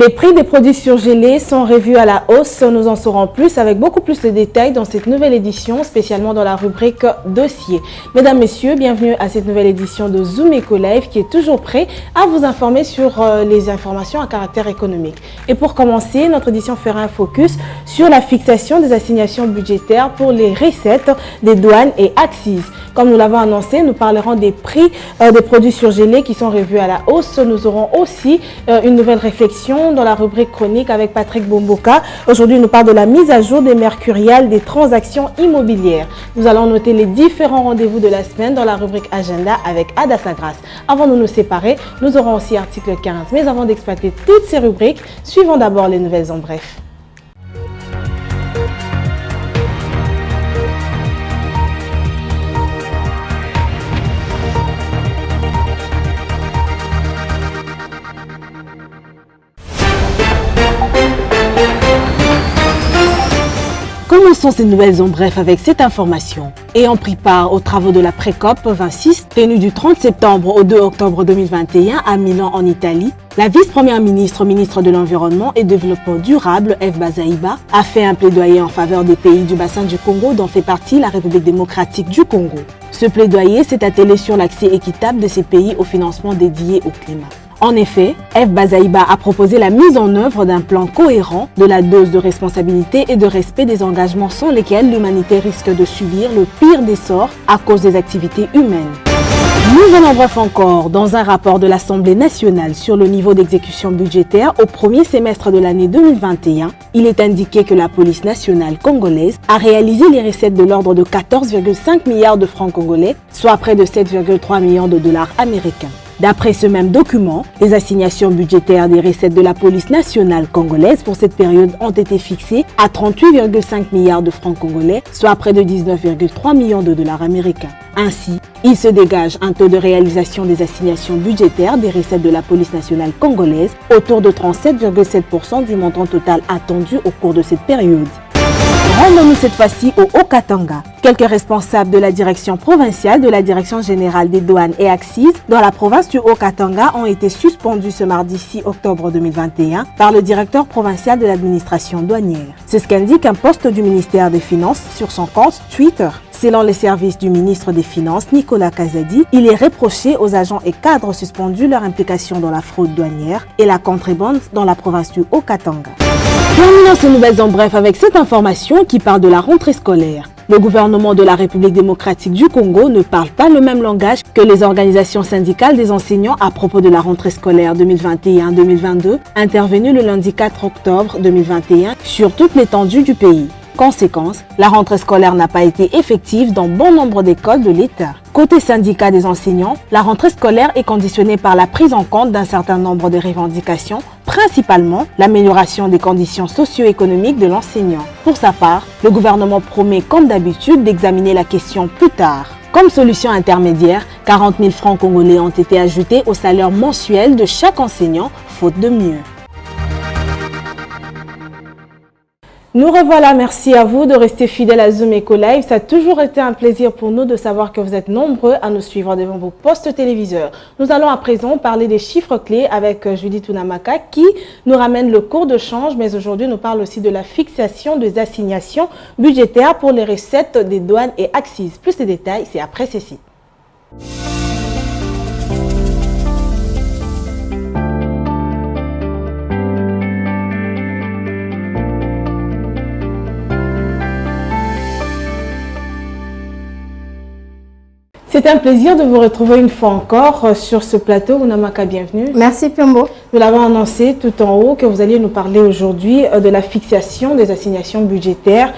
Les prix des produits surgelés sont revus à la hausse. Nous en saurons plus avec beaucoup plus de détails dans cette nouvelle édition, spécialement dans la rubrique Dossier. Mesdames, Messieurs, bienvenue à cette nouvelle édition de Zoom Eco Live qui est toujours prêt à vous informer sur les informations à caractère économique. Et pour commencer, notre édition fera un focus sur la fixation des assignations budgétaires pour les recettes des douanes et accises. Comme nous l'avons annoncé, nous parlerons des prix des produits surgelés qui sont revus à la hausse. Nous aurons aussi une nouvelle réflexion dans la rubrique chronique avec Patrick Bomboka. Aujourd'hui, nous parle de la mise à jour des mercuriales des transactions immobilières. Nous allons noter les différents rendez-vous de la semaine dans la rubrique agenda avec Ada Sagras. Avant de nous séparer, nous aurons aussi article 15. Mais avant d'exploiter toutes ces rubriques, suivons d'abord les nouvelles en bref. Commençons ces nouvelles en bref avec cette information. Ayant pris part aux travaux de la Pré-COP 26, tenue du 30 septembre au 2 octobre 2021 à Milan en Italie, la vice-première ministre, ministre de l'Environnement et Développement durable, Eve Bazaiba, a fait un plaidoyer en faveur des pays du bassin du Congo dont fait partie la République démocratique du Congo. Ce plaidoyer s'est attelé sur l'accès équitable de ces pays au financement dédié au climat. En effet, Eve Bazaiba a proposé la mise en œuvre d'un plan cohérent de la dose de responsabilité et de respect des engagements sans lesquels l'humanité risque de subir le pire des sorts à cause des activités humaines. Nous en bref encore, dans un rapport de l'Assemblée nationale sur le niveau d'exécution budgétaire au premier semestre de l'année 2021, il est indiqué que la police nationale congolaise a réalisé les recettes de l'ordre de 14,5 milliards de francs congolais, soit près de 7,3 millions de dollars américains. D'après ce même document, les assignations budgétaires des recettes de la police nationale congolaise pour cette période ont été fixées à 38,5 milliards de francs congolais, soit près de 19,3 millions de dollars américains. Ainsi, il se dégage un taux de réalisation des assignations budgétaires des recettes de la police nationale congolaise autour de 37,7% du montant total attendu au cours de cette période. Rendons-nous cette fois-ci au Haut-Katanga. Quelques responsables de la direction provinciale de la Direction générale des douanes et accises dans la province du Haut-Katanga ont été suspendus ce mardi 6 octobre 2021 par le directeur provincial de l'administration douanière. C'est ce qu'indique un post du ministère des Finances sur son compte Twitter. Selon les services du ministre des Finances, Nicolas Kazadi, il est reproché aux agents et cadres suspendus leur implication dans la fraude douanière et la contrebande dans la province du Haut-Katanga. Terminons ces nouvelles en bref avec cette information qui parle de la rentrée scolaire. Le gouvernement de la République démocratique du Congo ne parle pas le même langage que les organisations syndicales des enseignants à propos de la rentrée scolaire 2021-2022, intervenue le lundi 4 octobre 2021 sur toute l'étendue du pays. Conséquence, la rentrée scolaire n'a pas été effective dans bon nombre d'écoles de l'État. Côté syndicat des enseignants, la rentrée scolaire est conditionnée par la prise en compte d'un certain nombre de revendications, principalement l'amélioration des conditions socio-économiques de l'enseignant. Pour sa part, le gouvernement promet comme d'habitude d'examiner la question plus tard. Comme solution intermédiaire, 40 000 francs congolais ont été ajoutés au salaire mensuel de chaque enseignant, faute de mieux. Nous revoilà, merci à vous de rester fidèles à Zoom Eco Live. Ça a toujours été un plaisir pour nous de savoir que vous êtes nombreux à nous suivre devant vos postes téléviseurs. Nous allons à présent parler des chiffres clés avec Judith Unamaka qui nous ramène le cours de change, mais aujourd'hui nous parle aussi de la fixation des assignations budgétaires pour les recettes des douanes et accises. Plus de détails, c'est après ceci. C'est un plaisir de vous retrouver une fois encore sur ce plateau. Unamaka, bienvenue. Merci Piombo. Nous l'avons annoncé tout en haut que vous alliez nous parler aujourd'hui de la fixation des assignations budgétaires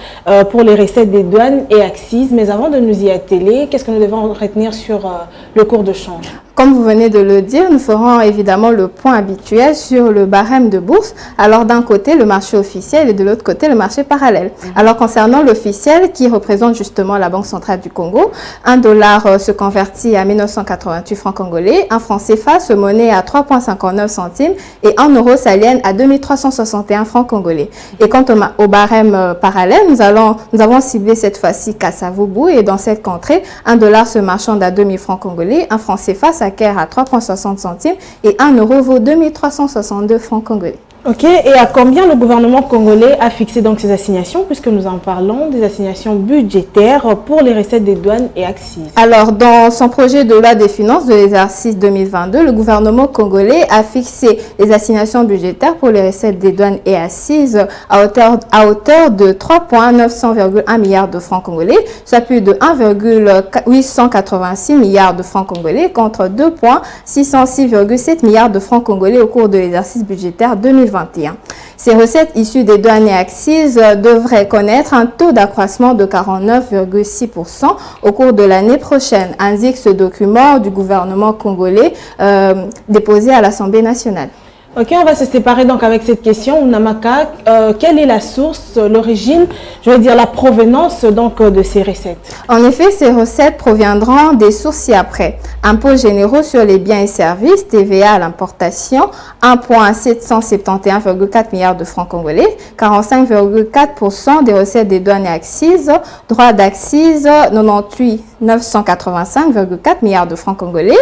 pour les recettes des douanes et accises. Mais avant de nous y atteler, qu'est-ce que nous devons retenir sur le cours de change ? Comme vous venez de le dire, nous ferons évidemment le point habituel sur le barème de bourse. Alors d'un côté, le marché officiel et de l'autre côté, le marché parallèle. Alors concernant l'officiel qui représente justement la Banque centrale du Congo, $1 se convertit à 1988 francs congolais, un franc CFA se monnaie à 3,59 centimes et un euro s'aliène à 2361 francs congolais. Et quant au barème parallèle, nous avons ciblé cette fois-ci Kasavubu et dans cette contrée, $1 se marchande à 2000 francs congolais, un franc CFA s'acquiert à 3,60 centimes et 1 euro vaut 2362 francs congolais. Ok, et à combien le gouvernement congolais a fixé donc ces assignations, puisque nous en parlons des assignations budgétaires pour les recettes des douanes et accises? Alors, dans son projet de loi des finances de l'exercice 2022, le gouvernement congolais a fixé les assignations budgétaires pour les recettes des douanes et accises à hauteur de 3,900,1 milliards de francs congolais, soit plus de 1,886 milliards de francs congolais contre 2,606,7 milliards de francs congolais au cours de l'exercice budgétaire 2021. Ces recettes issues des douanes et accises devraient connaître un taux d'accroissement de 49,6% au cours de l'année prochaine, indique ce document du gouvernement congolais déposé à l'Assemblée nationale. Ok, on va se séparer donc avec cette question. Namaka, quelle est la source, l'origine, je veux dire la provenance donc de ces recettes? En effet, ces recettes proviendront des sources ci-après. Impôts généraux sur les biens et services, TVA à l'importation, 1,771,4 milliards de francs congolais, 45,4% des recettes des douanes et accises, droits d'accise, 98,985,4 milliards de francs congolais,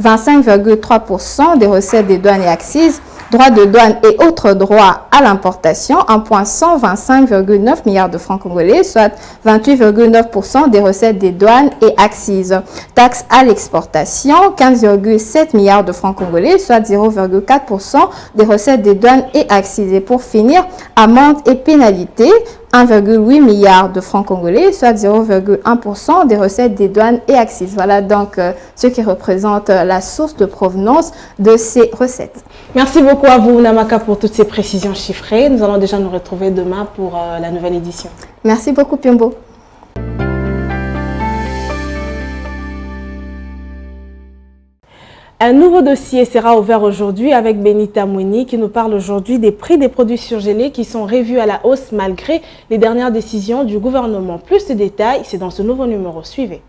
25,3% des recettes des douanes et accises, droits de douane et autres droits à l'importation, 1,125,9 milliards de francs congolais, soit 28,9% des recettes des douanes et accises. Taxes à l'exportation, 15,7 milliards de francs congolais, soit 0,4% des recettes des douanes et accises. Et pour finir, amendes et pénalités, 1,8 milliard de francs congolais, soit 0,1% des recettes des douanes et accises. Voilà donc ce qui représente la source de provenance de ces recettes. Merci beaucoup à vous, Namaka, pour toutes ces précisions chiffrées. Nous allons déjà nous retrouver demain pour la nouvelle édition. Merci beaucoup, Piombo. Un nouveau dossier sera ouvert aujourd'hui avec Benita Mweni qui nous parle aujourd'hui des prix des produits surgelés qui sont revus à la hausse malgré les dernières décisions du gouvernement. Plus de détails, c'est dans ce nouveau numéro. Suivez.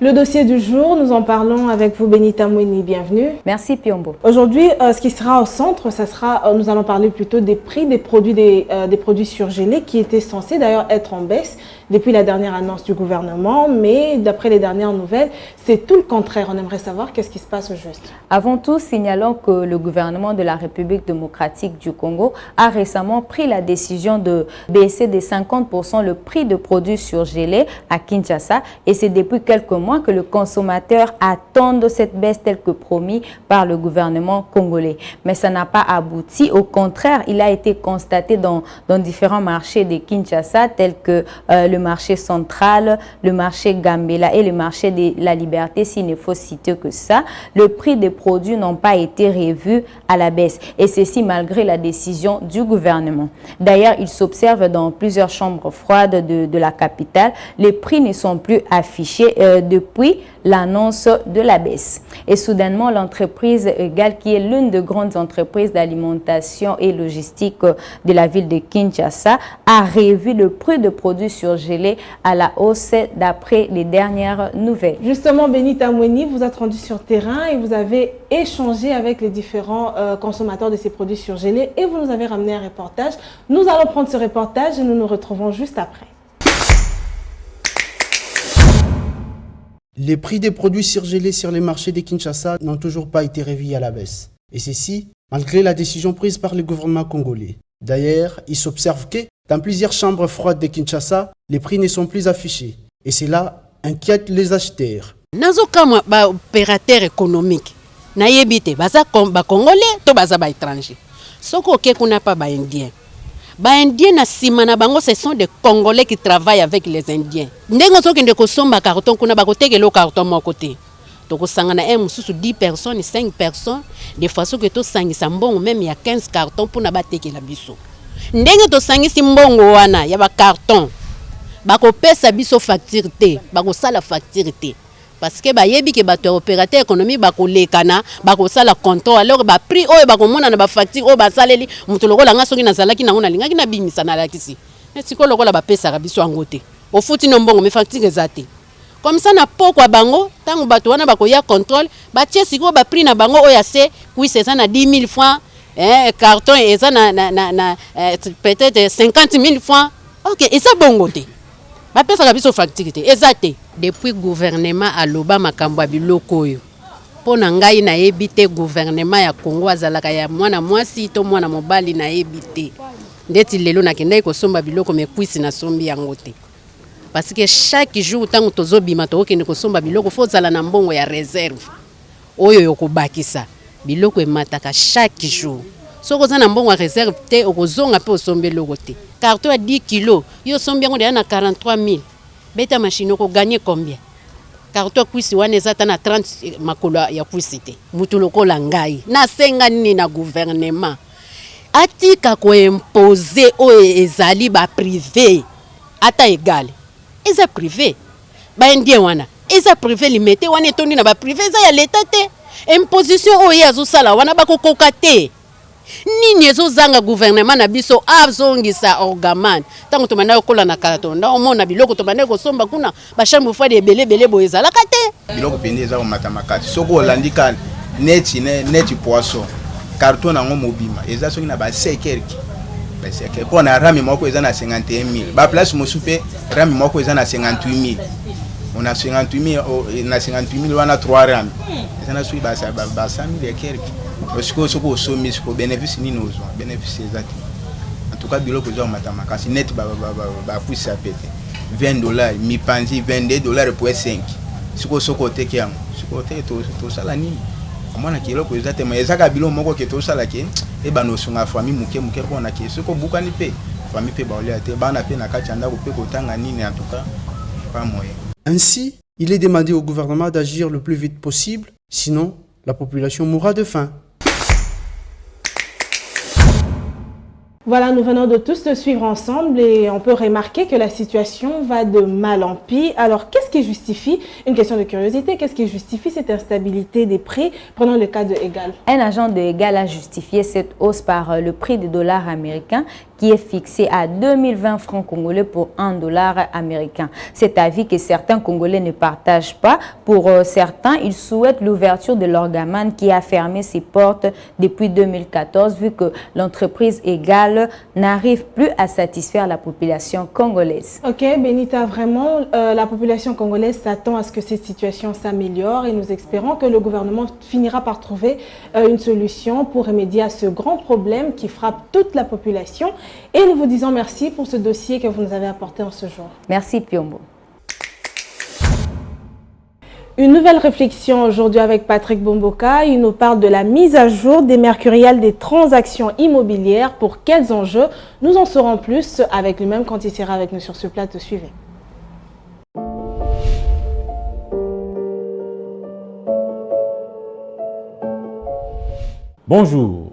Le dossier du jour, nous en parlons avec vous, Benita Mweni, bienvenue. Merci Piombo. Aujourd'hui, ce qui sera au centre, ça sera, nous allons parler plutôt des prix des produits surgelés qui étaient censés d'ailleurs être en baisse depuis la dernière annonce du gouvernement, mais d'après les dernières nouvelles, c'est tout le contraire. On aimerait savoir qu'est-ce qui se passe au juste. Avant tout, signalons que le gouvernement de la République démocratique du Congo a récemment pris la décision de baisser de 50% le prix de produits surgelés à Kinshasa, et c'est depuis quelques mois que le consommateur attend cette baisse telle que promis par le gouvernement congolais. Mais ça n'a pas abouti. Au contraire, il a été constaté dans différents marchés de Kinshasa, tels que le marché central, le marché Gambela et le marché de la Liberté, s'il ne faut citer que ça. Le prix des produits n'ont pas été revus à la baisse, et ceci malgré la décision du gouvernement. D'ailleurs, il s'observe dans plusieurs chambres froides de la capitale, les prix ne sont plus affichés depuis l'annonce de la baisse. Et soudainement, l'entreprise EGAL, qui est l'une des grandes entreprises d'alimentation et logistique de la ville de Kinshasa, a revu le prix de produits surgelés à la hausse d'après les dernières nouvelles. Justement, Benita Mweni, vous êtes rendu sur terrain et vous avez échangé avec les différents consommateurs de ces produits surgelés et vous nous avez ramené un reportage. Nous allons prendre ce reportage et nous nous retrouvons juste après. Les prix des produits surgelés sur les marchés de Kinshasa n'ont toujours pas été revus à la baisse. Et ceci, malgré la décision prise par le gouvernement congolais. D'ailleurs, il s'observe que dans plusieurs chambres froides de Kinshasa, les prix ne sont plus affichés. Et cela inquiète les acheteurs. Nazo kama ba opérateur économique. Na yebite baza ba congolais to baza ba étranger. Soko ke kuna pa ba indien. Ba indien na sima na bango, ce sont des Congolais qui travaillent avec les indiens. Ndengo soki ndeko somba carton kuna ba koteke lo carton mo côté. Toko sangana mususu 10 personnes, 5 personnes, des fois que to sangisa mbongo même il y a 15 cartons pour na bateke la biso. Ndenge to sangisi mbongo wana ya ba carton. Ba ko pesa biso facture te, ba ko sala facture te. Parce que ba yebi ke bato opérateur économique ba ko lekana, ba ko sala comptoir alors ba prix oyo ba ko mona na ba facture oyo ba saleli mutu lokola nga soki na zalaki na ngona lingaki na bimisa na lakisi. Siko lokola ba pesa ka biso angote. Ofuti no mbongo me facture ezate. Comme ça na pokwa bango tango bato wana bakoya contrôle batie siko ba prix na bango oya se cuisse eza na 10 000 francs carton eza na peut-être 50 000 francs. OK, eza bongo te. Ba pesa ka biso facture te. Eza te. Depuis gouvernement aloba makambo biloko oyo. Pona ngai na yebite gouvernement ya Congo azalaka ya mwana mwasi to mwana mobali na yebite. Ndeti lelo na kenda ko somba biloko me cuisse na sombi yango te. Parce que chaque jour tango tozo bima to okende ko somba biloko faut zala na mbongo ya réserve. Oyo yokobakisa. Biloko emataka chaque jour. Soko za na mbongo ya réserve te okozonga pe osombe loko te. Carton à 10 kg, yo sombi yango na 43 000. Beta machine ko gagner combien? Carton cuisse wana ezata na 30 makolo ya cuisse te. Mutu lokola ngai. Na senga nini na gouvernement. Atika ko imposer o ezali ba privé. Ata égal. Eza privé. Ba indien wana. Eza privé limité wana etoni na ba privé eza ya l'état te. Imposition oyo azosala wana bakokoka te. Nini ezozanga gouvernement na biso azongisa orgaman. Tango tomana yokola na kalatonda omona biloko tomana kosomba kuna ba chambre fois de belé boezalaka te. Biloko pende eza omatamakati. Soko olandika neti poisson. Carton nango mobima. Eza soki na ba sekerki. Pour na rami moko eza na 51 000. Ba place mosupe rami moko eza na 58 000. On a 58 000 na 58 000 wana 3 rami. Eza na sui ba 100 000 ya kerki. Parce que ce qu'on somme ce qu'on bénéficie ni nos bénéfices exact. En tout cas biloko eza matamaka si net ba puisse péter. $20 mi panzi $22 pour 5. Ce qu'on soko te kiango. Ce qu'on te to sala ni. Mwana kiloko eza te mais ezaka biloko moko ke to sala ke e ba no sunga famille muke pona ke ce ko bukani pe famille pe ba olia te bana pe na kati anda ko pe ko tanga nini en tout cas pas moyen. Ainsi, il est demandé au gouvernement d'agir le plus vite possible, sinon la population mourra de faim. Voilà, nous venons de tous le suivre ensemble et on peut remarquer que la situation va de mal en pis. Alors, qu'est-ce qui justifie, une question de curiosité, qu'est-ce qui justifie cette instabilité des prix? Prenons le cas de Egal. Un agent de Egal a justifié cette hausse par le prix du dollar américain qui est fixé à 2020 francs congolais pour $1 américain. Cet avis que certains Congolais ne partagent pas. Pour certains, ils souhaitent l'ouverture de l'orgaman qui a fermé ses portes depuis 2014 vu que l'entreprise Egal n'arrive plus à satisfaire la population congolaise. Ok, Benita, vraiment, la population congolaise s'attend à ce que cette situation s'améliore et nous espérons que le gouvernement finira par trouver une solution pour remédier à ce grand problème qui frappe toute la population. Et nous vous disons merci pour ce dossier que vous nous avez apporté en ce jour. Merci Piombo. Une nouvelle réflexion aujourd'hui avec Patrick Bomboka. Il nous parle de la mise à jour des mercuriales des transactions immobilières. Pour quels enjeux? Nous en saurons plus avec lui-même quand il sera avec nous sur ce plateau. Suivez. Bonjour.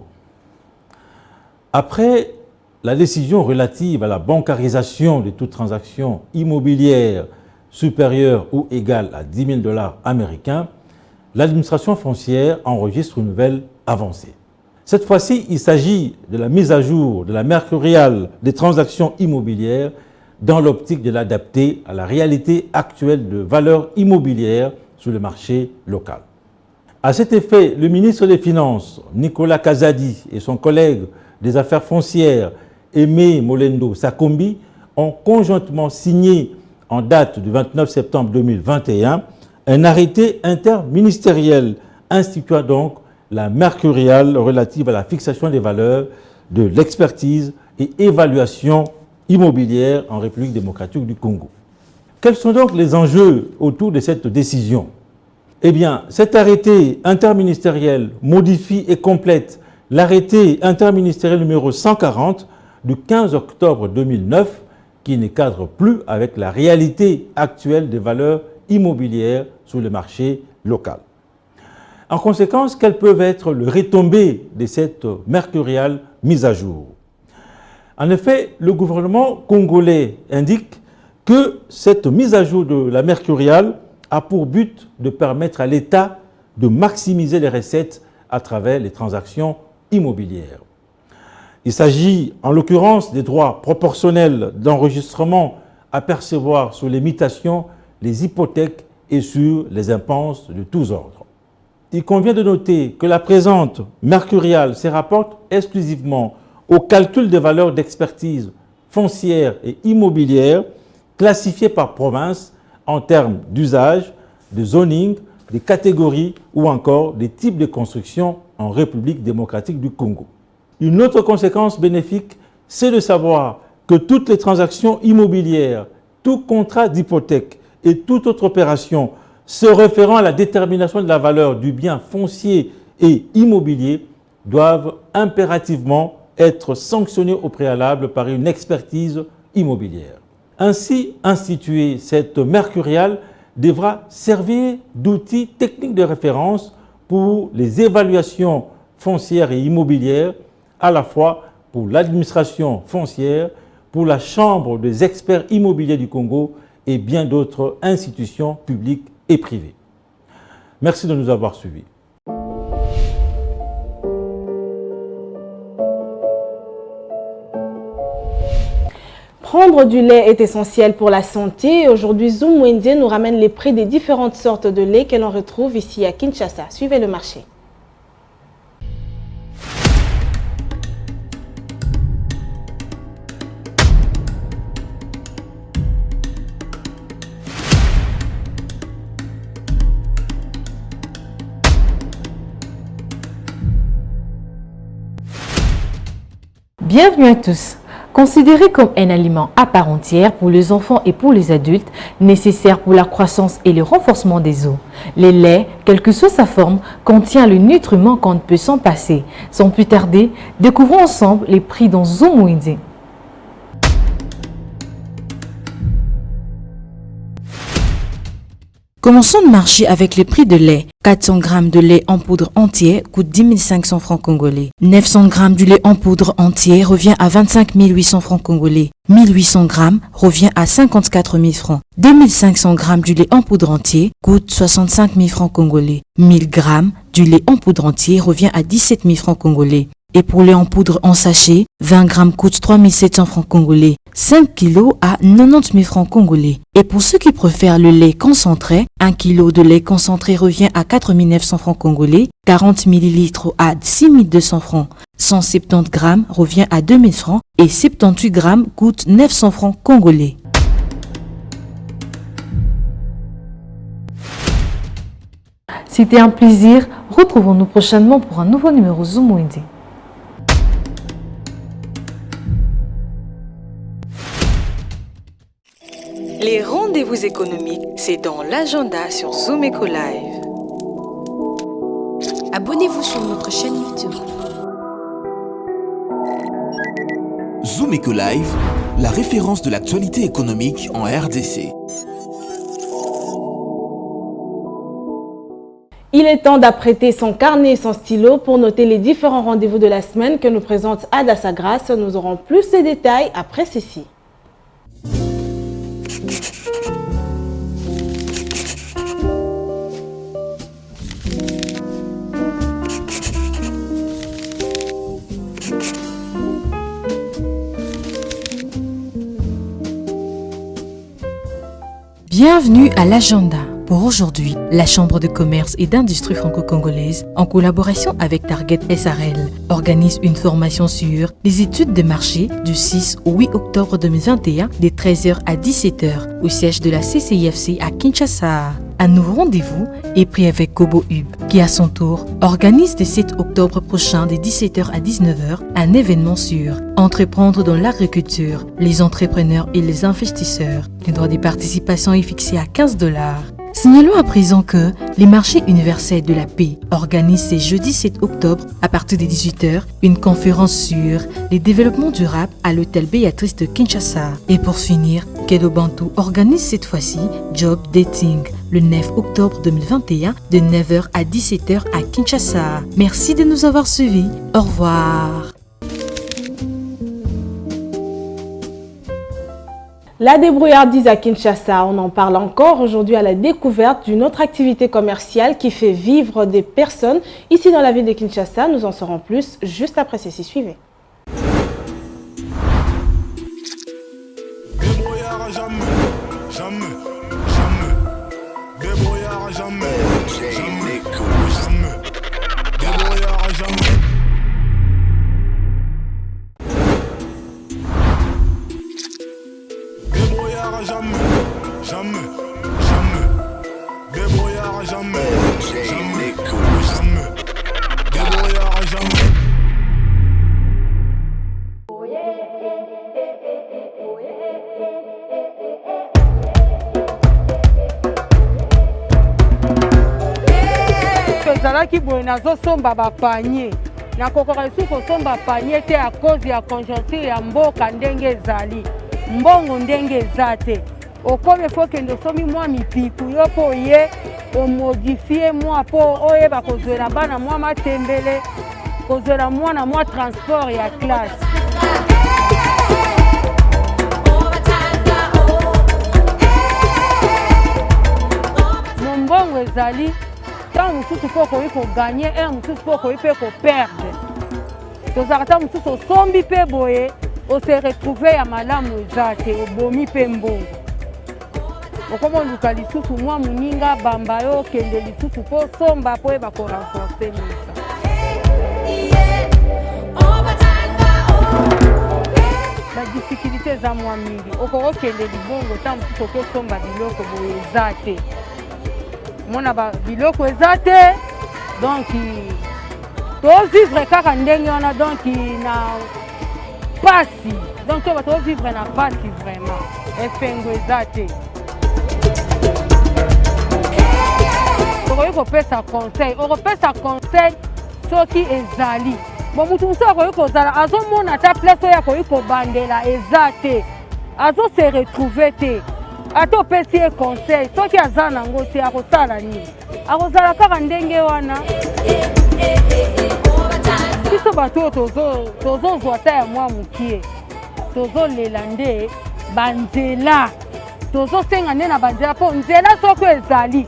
Après la décision relative à la bancarisation de toute transaction immobilière supérieure ou égale à $10 000 américains, l'administration foncière enregistre une nouvelle avancée. Cette fois-ci, il s'agit de la mise à jour de la mercuriale des transactions immobilières dans l'optique de l'adapter à la réalité actuelle de valeur immobilière sur le marché local. À cet effet, le ministre des Finances, Nicolas Kazadi, et son collègue des Affaires foncières, Aimé Molendo Sakombi, ont conjointement signé en date du 29 septembre 2021 un arrêté interministériel instituant donc la mercuriale relative à la fixation des valeurs de l'expertise et évaluation immobilière en République démocratique du Congo. Quels sont donc les enjeux autour de cette décision? Eh bien, cet arrêté interministériel modifie et complète l'arrêté interministériel numéro 140 du 15 octobre 2009 qui ne cadre plus avec la réalité actuelle des valeurs immobilières sur le marché local. En conséquence, quelles peuvent être les retombées de cette mercuriale mise à jour? En effet, le gouvernement congolais indique que cette mise à jour de la mercuriale a pour but de permettre à l'État de maximiser les recettes à travers les transactions immobilières. Il s'agit en l'occurrence des droits proportionnels d'enregistrement à percevoir sur les mutations les hypothèques et sur les impenses de tous ordres. Il convient de noter que la présente mercuriale se rapporte exclusivement au calcul des valeurs d'expertise foncière et immobilière classifiées par province en termes d'usage, de zoning, de catégories ou encore des types de construction en République démocratique du Congo. Une autre conséquence bénéfique, c'est de savoir que toutes les transactions immobilières, tout contrat d'hypothèque et toute autre opération se référant à la détermination de la valeur du bien foncier et immobilier doivent impérativement être sanctionnées au préalable par une expertise immobilière. Ainsi instituée, cette mercuriale devra servir d'outil technique de référence pour les évaluations foncières et immobilières, à la fois pour l'administration foncière, pour la Chambre des experts immobiliers du Congo et bien d'autres institutions publiques et privées. Merci de nous avoir suivis. Prendre du lait est essentiel pour la santé. Aujourd'hui, Zoom Wendy nous ramène les prix des différentes sortes de lait que l'on retrouve ici à Kinshasa. Suivez le marché. Bienvenue à tous. Considéré comme un aliment à part entière pour les enfants et pour les adultes, nécessaire pour la croissance et le renforcement des os, le lait, quelle que soit sa forme, contient le nutriment qu'on ne peut s'en passer. Sans plus tarder, découvrons ensemble les prix dans Zoom Wendy. Commençons de marcher avec les prix de lait. 400 g de lait en poudre entier coûte 10 500 francs congolais. 900 g du lait en poudre entier revient à 25 800 francs congolais. 1800 g revient à 54 000 francs. 2500 g du lait en poudre entier coûte 65 000 francs congolais. 1000 g du lait en poudre entier revient à 17 000 francs congolais. Et pour lait en poudre en sachet, 20 g coûte 3 700 francs congolais. 5 kg à 90 000 francs congolais. Et pour ceux qui préfèrent le lait concentré, 1 kg de lait concentré revient à 4 900 francs congolais, 40 ml à 6 200 francs, 170 g revient à 2 000 francs et 78 g coûte 900 francs congolais. C'était un plaisir. Retrouvons-nous prochainement pour un nouveau numéro Zoom Wendy. Les rendez-vous économiques, c'est dans l'agenda sur Zoom Eco Live. Abonnez-vous sur notre chaîne YouTube. Zoom Eco Live, la référence de l'actualité économique en RDC. Il est temps d'apprêter son carnet et son stylo pour noter les différents rendez-vous de la semaine que nous présente Ada Sagras. Nous aurons plus de détails après ceci. Bienvenue à l'agenda. Pour aujourd'hui, la Chambre de commerce et d'industrie franco-congolaise, en collaboration avec Target SRL, organise une formation sur les études de marché du 6 au 8 octobre 2021 de 13h à 17h au siège de la CCIFC à Kinshasa. Un nouveau rendez-vous est pris avec Kobo Hub, qui à son tour organise le 7 octobre prochain de 17h à 19h un événement sur entreprendre dans l'agriculture, les entrepreneurs et les investisseurs. Le droit de participation est fixé à $15. Signalons à présent que les marchés universels de la paix organisent ce jeudi 7 octobre à partir de 18h une conférence sur les développements durables à l'hôtel Béatrice de Kinshasa. Et pour finir, Kedo Bantu organise cette fois-ci Job Dating le 9 octobre 2021 de 9h à 17h à Kinshasa. Merci de nous avoir suivis. Au revoir. La débrouillardise à Kinshasa, on en parle encore aujourd'hui à la découverte d'une autre activité commerciale qui fait vivre des personnes. Ici dans la ville de Kinshasa, nous en saurons plus juste après ceci. Suivez. Débrouillard jamais, jamais, jamais. Qui bonazo somba ba panier na kokora su ko somba panier te à cause ya conjoncture ya mboka ndenge zali mbongo ndenge zate okome faut que ndo somi mwa mipiku yo po ye o modifier mwa po oye ba kozwela bana mwa matembele kozwela mwana mwa transport ya classe mbongo ezali tant mususu po ko gagner et mususu po ko perdre tozalaka mususu sombi pe boye o se retrouver ya malamu ezate obomi pe mbongo okomoluka lisusu mwa moninga bamba yo okende lisusu po somba po eba ko renforcer misa badifficulté eza mwa mingi okokende libongo tant mususu okosomba biloko boye eza te mona ba biloko eza te donc to vivre kaka ndenge wana donc na pasi donc to vivre na pasi vraiment efengo eza te okoki kopesa conseil soki ezali bon mutu mosusu akoki kozala azomona ata place oyo akoki kobandela eza te azose retrouve te ata opesi ye conseil soki aza nango te akosala nini akozala kaka ndenge wana biso bato oyo tozozwa ata ya mwa mokie tozolela nde banzela tozosenga nde na banzela mpo nzela soki ezali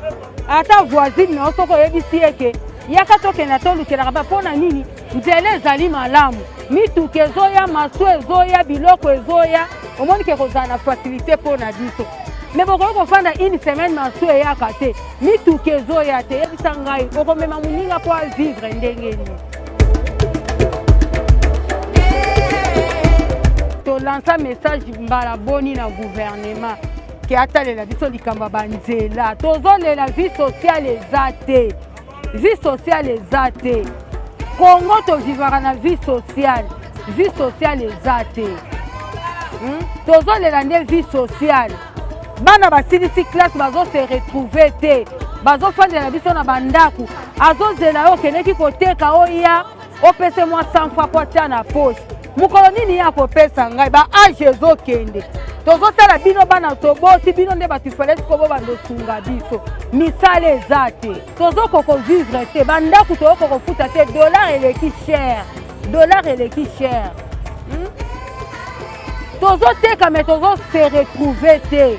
ata voisine nao soki oyebisi eke yaka tokenda tolukelaka ba mpo na nini nzela ezali malamu mituka ezoya maso ezoya biloko ezoya omoni ke kozala na facilité mpo na biso me bokoki kofanda une semaine maso eyaka te mituka ezoya te yebisa ngai okomema moninga mpo avivre ndenge nini tolansa message mbala boni na gouvernement ke atalela biso likambo ya banzela tozolela vie sociale eza te vie sociale eza te Congo tovivaka na vie sociale eza te tozolela nde vie sociale bana basilisi classe bazose retrouve te bazofandela biso na bandako azozela yo okendeki koteka oya opese mwa 100 fois po atia na poche mokolo nini ya kopesa ngai baage ezokende tozotala bino bana toboti bino nde bato ifelesi kobo bandosunga biso misala eza te tozokokovivre te bandako tozokokofuta te dollar eleki cher tozoteka me tozose retrouve te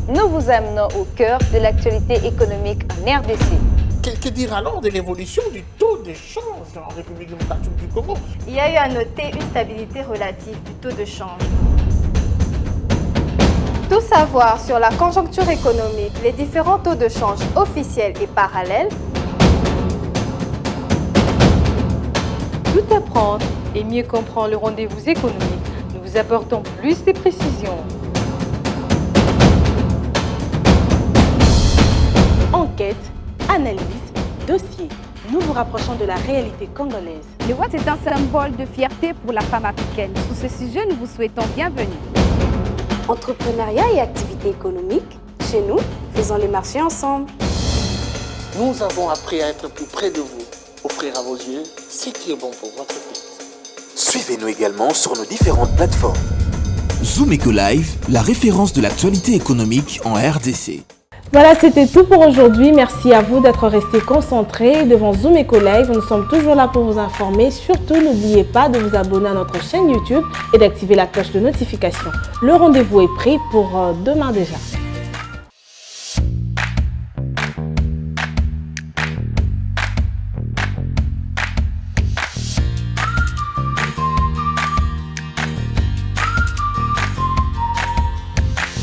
Nous vous amenons au cœur de l'actualité économique en RDC. Que dire alors de l'évolution du taux de change en République démocratique du Congo? Il y a eu à noter une stabilité relative du taux de change. Tout savoir sur la conjoncture économique, les différents taux de change officiels et parallèles. Tout apprendre et mieux comprendre le rendez-vous économique. Nous vous apportons plus de précisions. Enquête, analyse, dossier. Nous vous rapprochons de la réalité congolaise. Le Watt est un symbole de fierté pour la femme africaine. Sur ce sujet, nous vous souhaitons bienvenue. Entrepreneuriat et activités économiques, chez nous, faisons les marchés ensemble. Nous avons appris à être plus près de vous, offrir à vos yeux ce qui est bon pour votre vie. Suivez-nous également sur nos différentes plateformes. Zoom Eco Live, la référence de l'actualité économique en RDC. Voilà, c'était tout pour aujourd'hui. Merci à vous d'être restés concentrés devant Zoom Eco Live. Nous sommes toujours là pour vous informer. Surtout, n'oubliez pas de vous abonner à notre chaîne YouTube et d'activer la cloche de notification. Le rendez-vous est pris pour demain déjà.